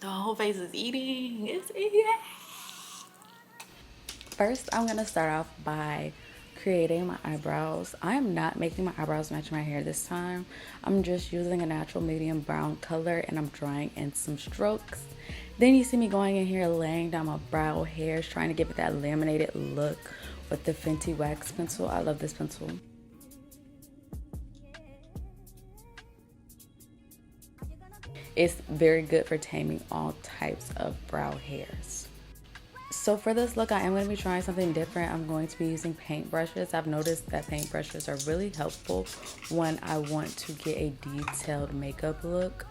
The whole face is eating. It's eating. First, I'm gonna start off by creating my eyebrows. I am not making my eyebrows match my hair this time. I'm just using a natural medium brown color and I'm drawing in some strokes. Then you see me going in here laying down my brow hairs, trying to give it that laminated look with the Fenty wax pencil. I love this pencil. It's very good for taming all types of brow hairs. So for this look, I am going to be trying something different. I'm going to be using paint brushes. I've noticed that paint brushes are really helpful when I want to get a detailed makeup look.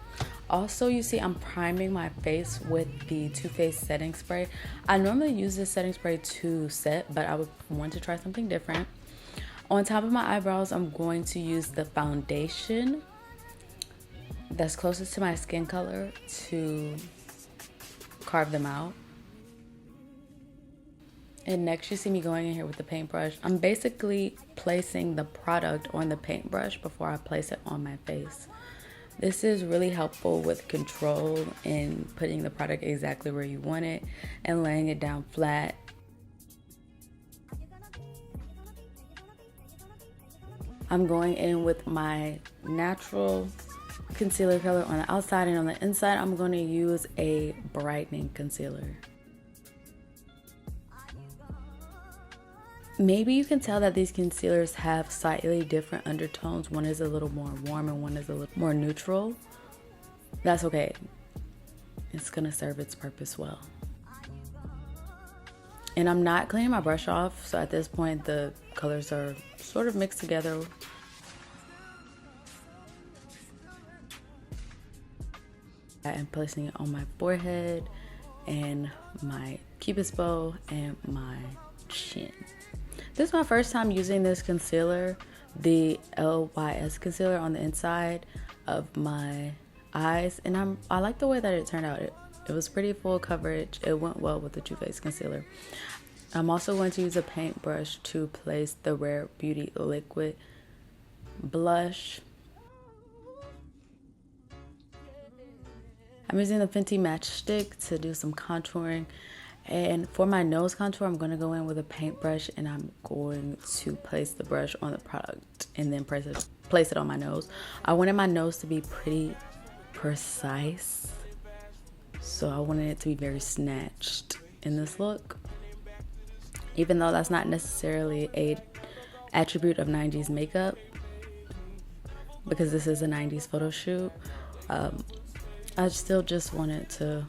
Also, you see I'm priming my face with the Too Faced setting spray. I normally use this setting spray to set, but I would want to try something different. On top of my eyebrows, I'm going to use the foundation that's closest to my skin color to carve them out. And next you see me going in here with the paintbrush. I'm basically placing the product on the paintbrush before I place it on my face. This is really helpful with control in putting the product exactly where you want it and laying it down flat. I'm going in with my natural concealer color on the outside, and on the inside I'm going to use a brightening concealer. Maybe you can tell that these concealers have slightly different undertones. One is a little more warm and one is a little more neutral. That's okay. It's gonna serve its purpose well. And I'm not cleaning my brush off, so at this point the colors are sort of mixed together. And placing it on my forehead and my cupid's bow and my chin. This is my first time using this concealer, the LYS concealer, on the inside of my eyes, and I like the way that it turned out. It was pretty full coverage. It went well with the Too Faced concealer. I'm also going to use a paintbrush to place the Rare Beauty liquid blush. I'm using the Fenty Matchstick to do some contouring. And for my nose contour, I'm going to go in with a paintbrush and I'm going to place the brush on the product and then place it on my nose. I wanted my nose to be pretty precise, so I wanted it to be very snatched in this look. Even though that's not necessarily a attribute of 90s makeup, because this is a 90s photo shoot, I still just wanted to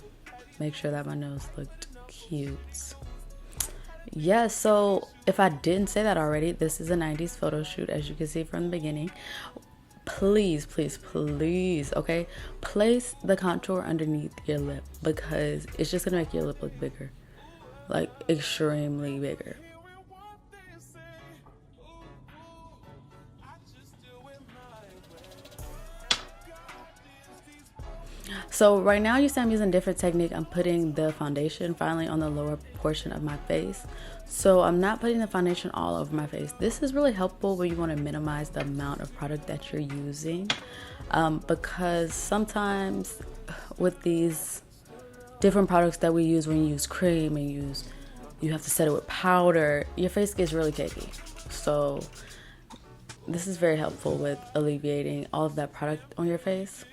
make sure that my nose looked cute. Yeah, so if I didn't say that already, this is a 90s photo shoot, as you can see from the beginning. Please, please, please, okay, place the contour underneath your lip, because it's just gonna make your lip look bigger, like extremely bigger. So right now you see I'm using a different technique. I'm putting the foundation finally on the lower portion of my face. So I'm not putting the foundation all over my face. This is really helpful when you want to minimize the amount of product that you're using, because sometimes with these different products that we use, when you use cream and you have to set it with powder, your face gets really cakey. So this is very helpful with alleviating all of that product on your face.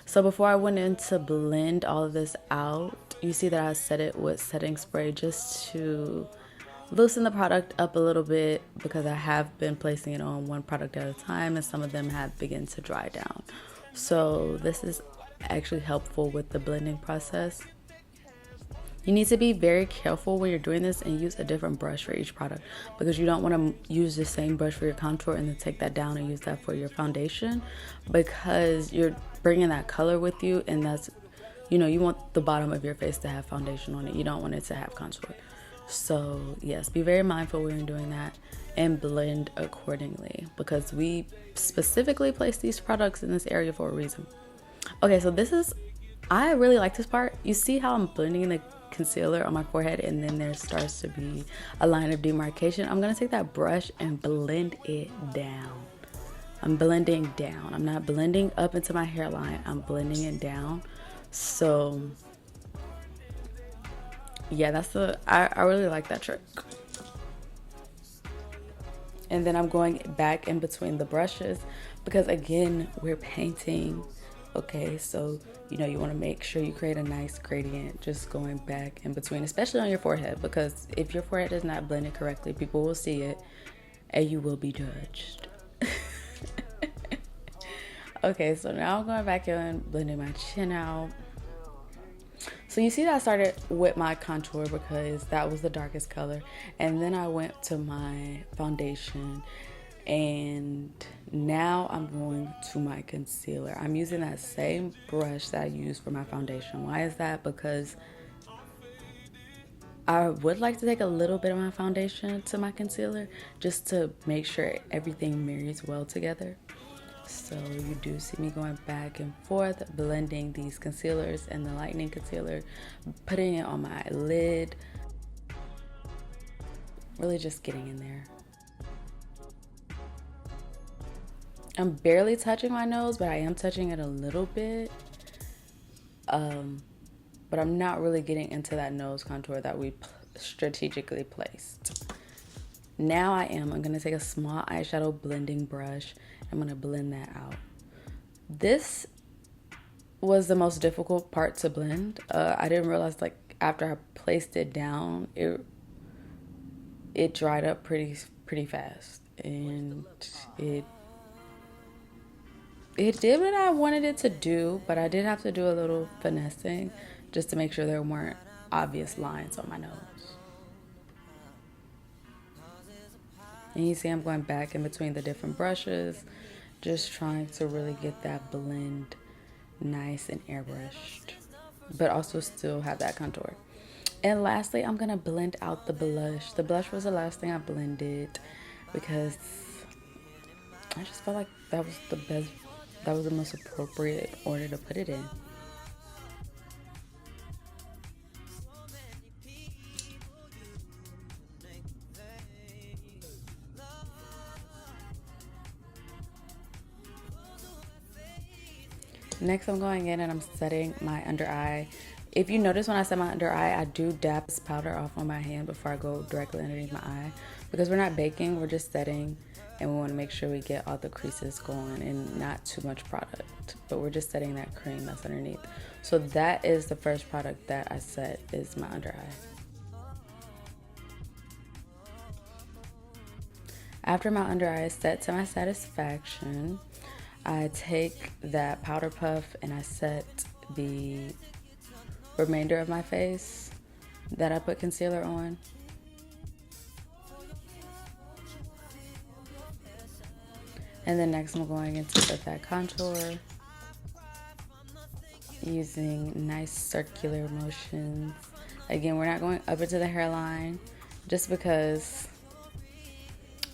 So before I went in to blend all of this out, you see that I set it with setting spray just to loosen the product up a little bit, because I have been placing it on one product at a time and some of them have begun to dry down. So this is actually helpful with the blending process. You need to be very careful when you're doing this and use a different brush for each product, because you don't want to use the same brush for your contour and then take that down and use that for your foundation, because you're bringing that color with you, and that's, you know, you want the bottom of your face to have foundation on it. You don't want it to have contour. So yes, be very mindful when you're doing that and blend accordingly, because we specifically place these products in this area for a reason. Okay, so I really like this part. You see how I'm blending the concealer on my forehead and then there starts to be a line of demarcation? I'm gonna take that brush and blend it down. I'm blending down. I'm not blending up into my hairline. I'm blending it down. So Yeah, I really like that trick. And then I'm going back in between the brushes because again, we're painting. Okay, so you want to make sure you create a nice gradient just going back in between, especially on your forehead, because if your forehead is not blended correctly, people will see it and you will be judged. Okay, so now I'm going back in, blending my chin out. So you see that I started with my contour because that was the darkest color. And then I went to my foundation. And now I'm going to my concealer. I'm using that same brush that I used for my foundation. Why is that? Because I would like to take a little bit of my foundation to my concealer just to make sure everything marries well together. So you do see me going back and forth, blending these concealers and the lightening concealer, putting it on my lid, really just getting in there. I'm barely touching my nose, but I am touching it a little bit. But I'm not really getting into that nose contour that we strategically placed. Now I'm gonna take a small eyeshadow blending brush. I'm gonna blend that out. This was the most difficult part to blend. I didn't realize, like, after I placed it down, it dried up pretty fast, and it did what I wanted it to do, but I did have to do a little finessing just to make sure there weren't obvious lines on my nose. And you see I'm going back in between the different brushes, just trying to really get that blend nice and airbrushed, but also still have that contour. And lastly, I'm going to blend out the blush. The blush was the last thing I blended because I just felt like that was the most appropriate order to put it in. Next, I'm going in and I'm setting my under eye. If you notice when I set my under eye, I do dab this powder off on my hand before I go directly underneath my eye. Because we're not baking, we're just setting, and we want to make sure we get all the creases going and not too much product. But we're just setting that cream that's underneath. So that is the first product that I set, is my under eye. After my under eye is set to my satisfaction, I take that powder puff and I set the remainder of my face that I put concealer on. And then next I'm going in to set that contour using nice circular motions. Again, we're not going up into the hairline just because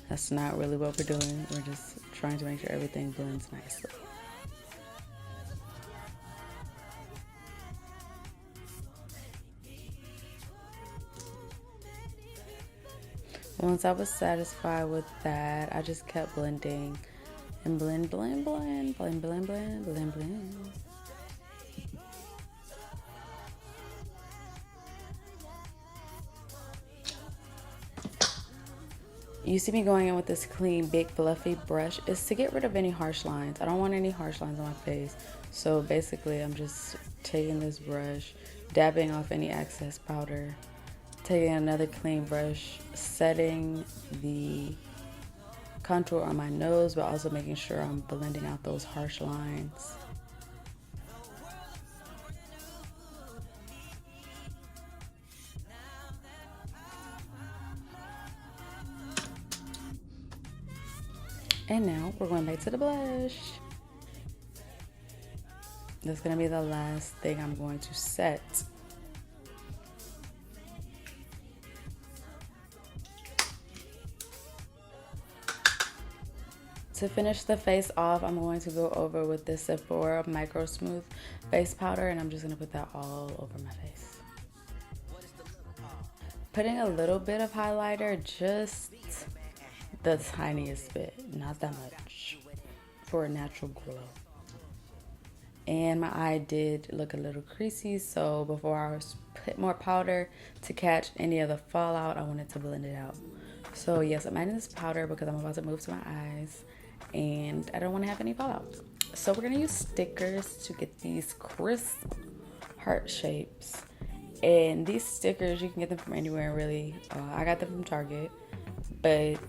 that's not really what we're doing. We're just trying to make sure everything blends nicely. Once I was satisfied with that, I just kept blending and blend, blend, blend, blend, blend, blend, blend, blend. You see me going in with this clean, big, fluffy brush. It's to get rid of any harsh lines. I don't want any harsh lines on my face. So basically, I'm just taking this brush, dabbing off any excess powder, taking another clean brush, setting the contour on my nose, but also making sure I'm blending out those harsh lines. And now we're going back to the blush. That's gonna be the last thing I'm going to set. To finish the face off, I'm going to go over with this Sephora Micro Smooth Face Powder, and I'm just gonna put that all over my face. Putting a little bit of highlighter, just the tiniest bit, not that much, for a natural glow. And my eye did look a little creasy, so before I put more powder to catch any of the fallout, I wanted to blend it out. So yes, I'm adding this powder because I'm about to move to my eyes and I don't want to have any fallout. So we're going to use stickers to get these crisp heart shapes. And these stickers, you can get them from anywhere really. I got them from Target, but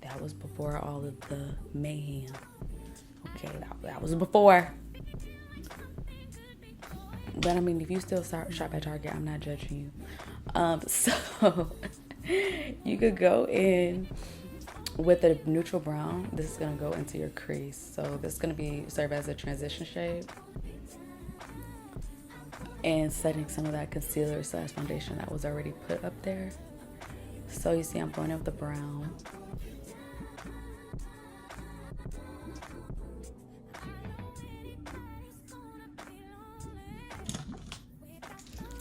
that was before all of the mayhem. Okay, that was before. But I mean, if you still shop at Target, I'm not judging you. So you could go in with a neutral brown. This is gonna go into your crease. So this is gonna serve as a transition shade and setting some of that concealer / foundation that was already put up there. So you see, I'm going in with the brown.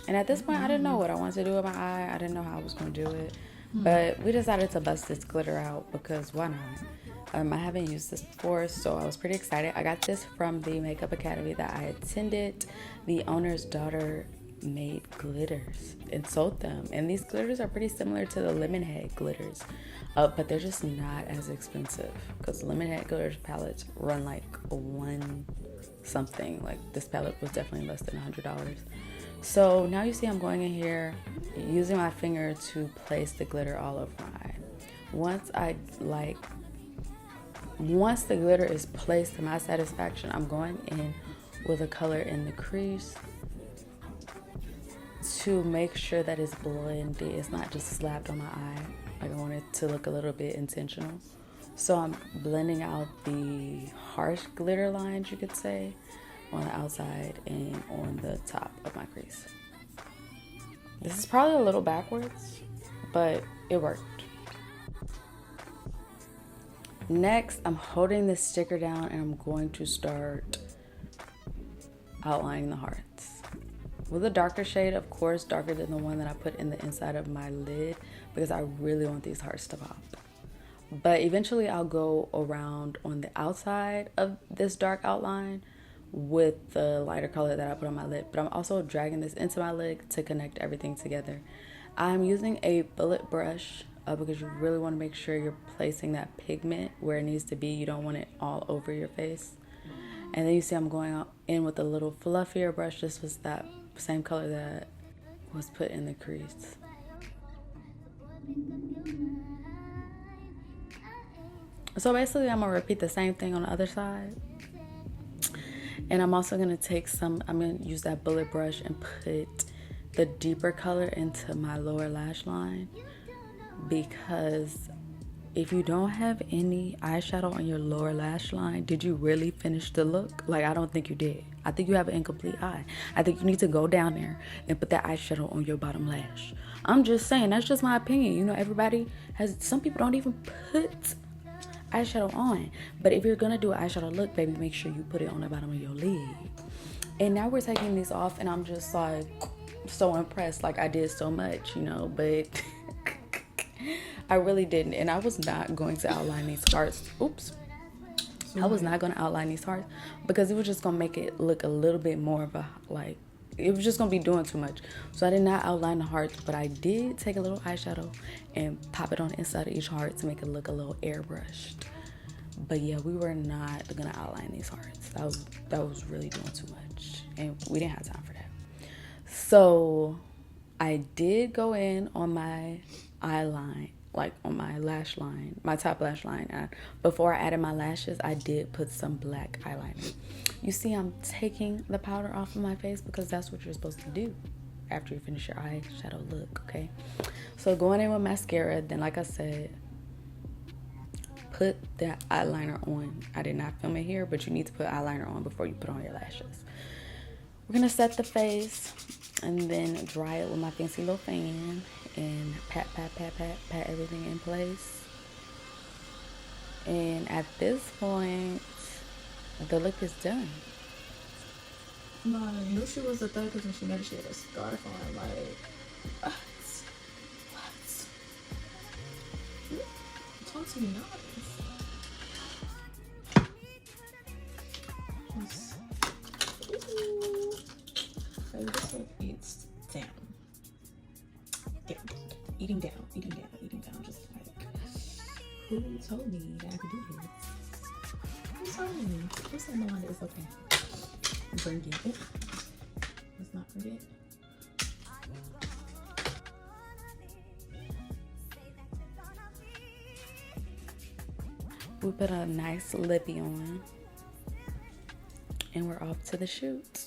And at this point, I didn't know what I wanted to do with my eye. I didn't know how I was going to do it. But we decided to bust this glitter out because why not? I haven't used this before, so I was pretty excited. I got this from the Makeup Academy that I attended. The owner's daughter made glitters and sold them. And these glitters are pretty similar to the Lemonhead glitters. But they're just not as expensive because Lemonhead glitters palettes run like one something. Like this palette was definitely less than $100. So now you see I'm going in here using my finger to place the glitter all over my eye. Once the glitter is placed to my satisfaction, I'm going in with a color in the crease to make sure that it's blended. It's not just slapped on my eye. Like I want it to look a little bit intentional. So I'm blending out the harsh glitter lines, you could say, on the outside and on the top of my crease. This is probably a little backwards, but it worked. Next, I'm holding this sticker down and I'm going to start outlining the hearts. With a darker shade, of course, darker than the one that I put in the inside of my lid because I really want these hearts to pop. But eventually I'll go around on the outside of this dark outline with the lighter color that I put on my lid, but I'm also dragging this into my lid to connect everything together. I'm using a bullet brush because you really want to make sure you're placing that pigment where it needs to be. You don't want it all over your face. And then you see I'm going in with a little fluffier brush. This was that same color that was put in the crease. So basically I'm gonna repeat the same thing on the other side. And I'm also going to I'm going to use that bullet brush and put the deeper color into my lower lash line. Because if you don't have any eyeshadow on your lower lash line, did you really finish the look? Like, I don't think you did. I think you have an incomplete eye. I think you need to go down there and put that eyeshadow on your bottom lash. I'm just saying, that's just my opinion. You know, some people don't even put eyeshadow on. But if you're gonna do an eyeshadow look, baby, make sure you put it on the bottom of your lid. And now we're taking these off and I'm just like so impressed. Like I did so much, you know, but I really didn't. And I was not going to outline these hearts. Oops. I was not going to outline these hearts because it was just going to make it look a little bit more of a, like, it was just going to be doing too much. So I did not outline the hearts, but I did take a little eyeshadow and pop it on the inside of each heart to make it look a little airbrushed. But yeah, we were not going to outline these hearts. That was really doing too much. And we didn't have time for that. So I did go in on my eye line, like on my lash line, my top lash line. And before I added my lashes, I did put some black eyeliner. You see, I'm taking the powder off of my face because that's what you're supposed to do after you finish your eyeshadow look, okay? So going in with mascara, then like I said, put that eyeliner on. I did not film it here, but you need to put eyeliner on before you put on your lashes. We're gonna set the face and then dry it with my fancy little fan and pat everything in place. And at this point, the look is done. No, I knew she was a thug because when she met her, she had a scarf on. Like, what? Talk to me nice. Because this one eats down. Eating down. Just like, who told me that I could do this? Who told me? Who said Melinda is okay? Bring it. Let's not forget. We put a nice lippy on, and we're off to the shoot.